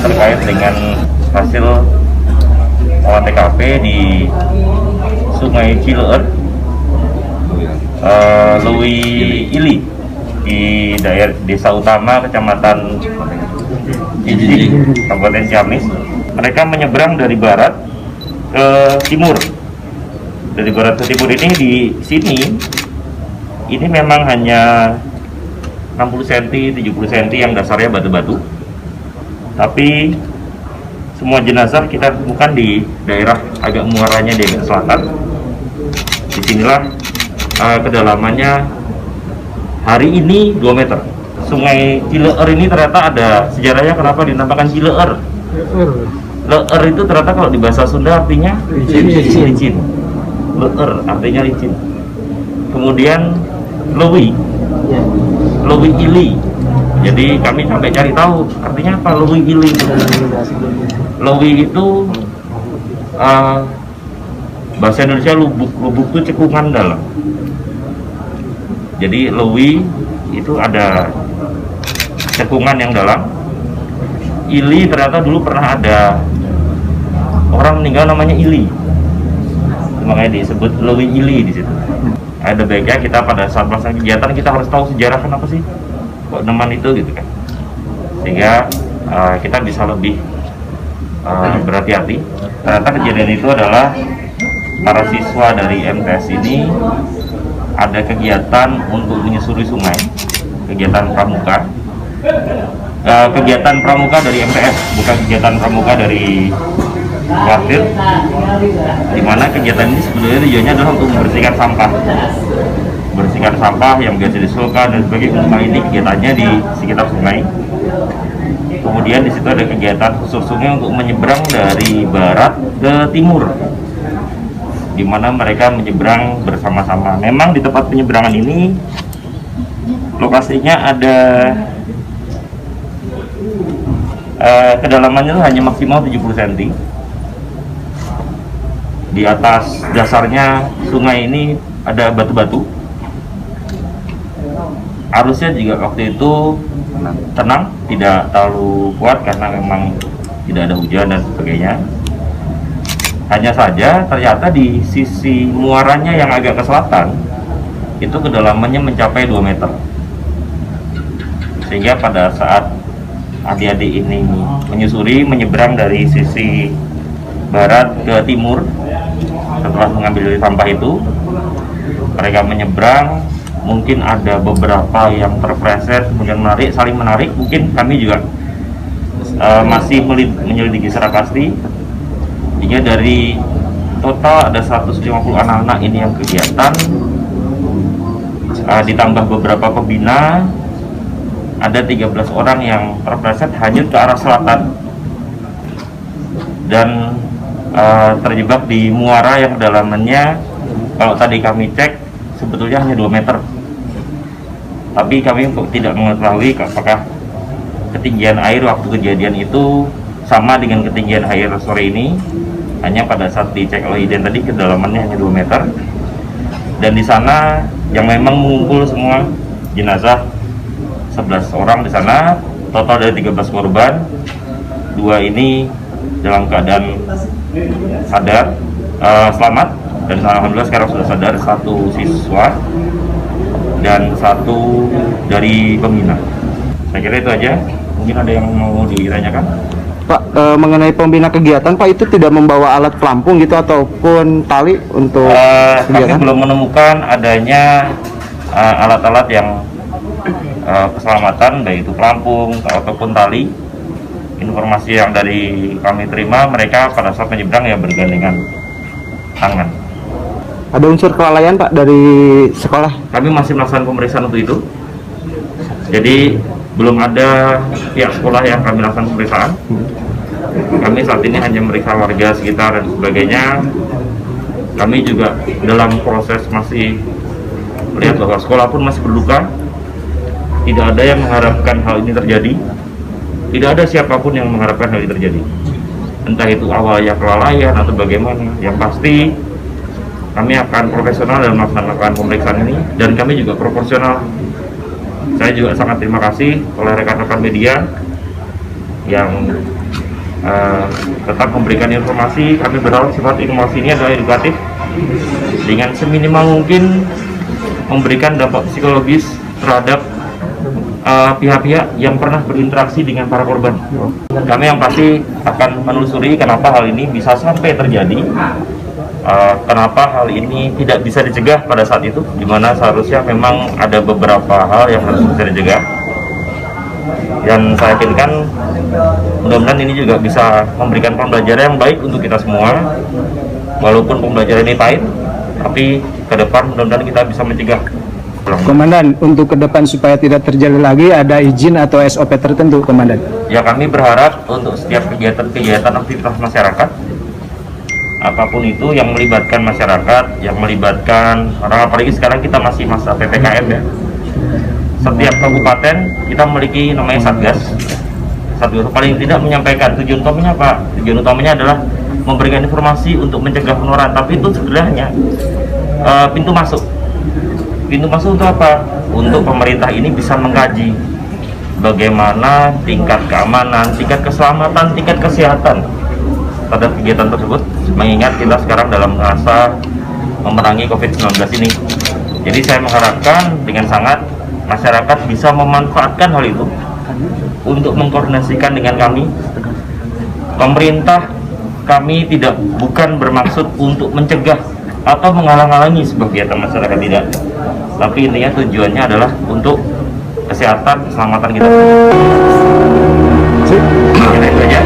laporan terkait dengan hasil olah TKP di Sungai Cileer, Lewi Ili di daerah Desa Utama, Kecamatan Jinjing, Kabupaten Ciamis. Mereka menyeberang dari barat ke timur. Dari barat ke timur ini di sini, ini memang hanya 60 cm, 70 cm yang dasarnya batu-batu. Tapi semua jenazah kita temukan di daerah agak muaranya di agak selatan. Disinilah kedalamannya hari ini 2 meter. Sungai Cileer ini ternyata ada sejarahnya kenapa dinamakan Cileer. Leer itu ternyata kalau di bahasa Sunda artinya licin. Leer artinya licin. Kemudian Lewi Ili. Jadi kami sampai cari tahu artinya apa Lewi Ili. Lewi itu bahasa Indonesia lubuk itu cekungan dalam. Jadi Lewi itu ada cekungan yang dalam. Ili ternyata dulu pernah ada orang meninggal namanya Ili, makanya disebut Lewi Ili di situ. Ada baiknya kita pada saat melaksanakan kegiatan kita harus tahu sejarah kenapa sih kok neman itu gitu kan, sehingga kita bisa lebih berhati-hati. Ternyata kejadian itu adalah para siswa dari MTS ini ada kegiatan untuk menyusuri sungai, kegiatan pramuka. Kegiatan pramuka dari MTS, bukan kegiatan pramuka dari Wasit, di mana kegiatan ini sebenarnya tujuannya adalah untuk membersihkan sampah yang biasa disusulkan dan sebagainya. Kali ini kegiatannya di sekitar sungai. Kemudian di situ ada kegiatan khusus sungai untuk menyeberang dari barat ke timur, di mana mereka menyeberang bersama-sama. Memang di tempat penyeberangan ini lokasinya ada kedalamannya itu hanya maksimal 70 cm. Di atas dasarnya sungai ini ada batu-batu. Arusnya juga waktu itu tenang, tidak terlalu kuat karena memang tidak ada hujan dan sebagainya. Hanya saja ternyata di sisi muaranya yang agak ke selatan itu kedalamannya mencapai 2 meter. Sehingga pada saat adik-adik ini menyusuri, menyeberang dari sisi barat ke timur, setelah mengambil sampah itu mereka menyeberang, mungkin ada beberapa yang terpleset kemudian saling menarik. Mungkin kami juga masih menyelidiki secara pasti, hingga dari total ada 150 anak-anak ini yang kegiatan, ditambah beberapa pembina, ada 13 orang yang terpleset hanyut ke arah selatan dan terjebak di muara yang kedalamannya kalau tadi kami cek sebetulnya hanya 2 meter. Tapi kami tidak mengetahui apakah ketinggian air waktu kejadian itu sama dengan ketinggian air sore ini. Hanya pada saat dicek oleh IDEN tadi kedalamannya hanya 2 meter. Dan di sana yang memang mengumpul semua jenazah 11 orang di sana, total dari 13 korban. 2 ini dalam keadaan sadar, selamat, dan alhamdulillah sekarang sudah sadar, 1 siswa dan 1 dari pembina. Saya kira itu aja. Mungkin ada yang mau ditanyakan, Pak, mengenai pembina kegiatan, Pak, itu tidak membawa alat pelampung gitu ataupun tali untuk kami kegiatan? belum menemukan adanya alat-alat yang keselamatan, baik itu pelampung ataupun tali. Informasi yang dari kami terima, mereka pada saat menyeberang ya bergandengan tangan. Ada unsur kelalaian, Pak, dari sekolah? Kami masih melaksanakan pemeriksaan untuk itu. Jadi belum ada pihak sekolah yang kami lakukan pemeriksaan. Kami saat ini hanya memeriksa warga sekitar dan sebagainya. Kami juga dalam proses masih melihat bahwa sekolah pun masih berduka. Tidak ada yang mengharapkan hal ini terjadi. Tidak ada siapapun yang mengharapkan hal ini terjadi. Entah itu awalnya kelalaian atau bagaimana. Yang pasti kami akan profesional dalam melaksanakan pemeriksaan ini, dan kami juga proporsional. Saya juga sangat terima kasih oleh rekan-rekan media yang tetap memberikan informasi. Kami berharap sifat informasi ini adalah edukatif dengan seminimal mungkin memberikan dampak psikologis terhadap pihak-pihak yang pernah berinteraksi dengan para korban. Kami yang pasti akan menelusuri kenapa hal ini bisa sampai terjadi, kenapa hal ini tidak bisa dicegah pada saat itu, di mana seharusnya memang ada beberapa hal yang harus bisa dicegah. Dan saya yakinkan mudah-mudahan ini juga bisa memberikan pembelajaran yang baik untuk kita semua. Walaupun pembelajaran ini pahit, tapi ke depan mudah-mudahan kita bisa mencegah. Komandan, untuk ke depan supaya tidak terjadi lagi, ada izin atau SOP tertentu, Komandan? Ya, kami berharap untuk setiap kegiatan-kegiatan aktivitas masyarakat, apapun itu yang melibatkan masyarakat, yang melibatkan orang, apalagi sekarang kita masih masa PPKM ya. Setiap kabupaten kita memiliki namanya Satgas. Satgas paling tidak menyampaikan tujuan utamanya apa? Tujuan utamanya adalah memberikan informasi untuk mencegah penularan, tapi itu sebenarnya pintu masuk. Pintu masuk untuk apa? Untuk pemerintah ini bisa mengkaji bagaimana tingkat keamanan, tingkat keselamatan, tingkat kesehatan terhadap kegiatan tersebut, mengingat kita sekarang dalam masa memerangi COVID-19 ini. Jadi saya mengharapkan dengan sangat masyarakat bisa memanfaatkan hal itu untuk mengkoordinasikan dengan kami. Pemerintah kami bukan bermaksud untuk mencegah atau menghalang-halangi sebuah kegiatan masyarakat, tidak. Tapi intinya tujuannya adalah untuk kesehatan, keselamatan kita. Itu aja.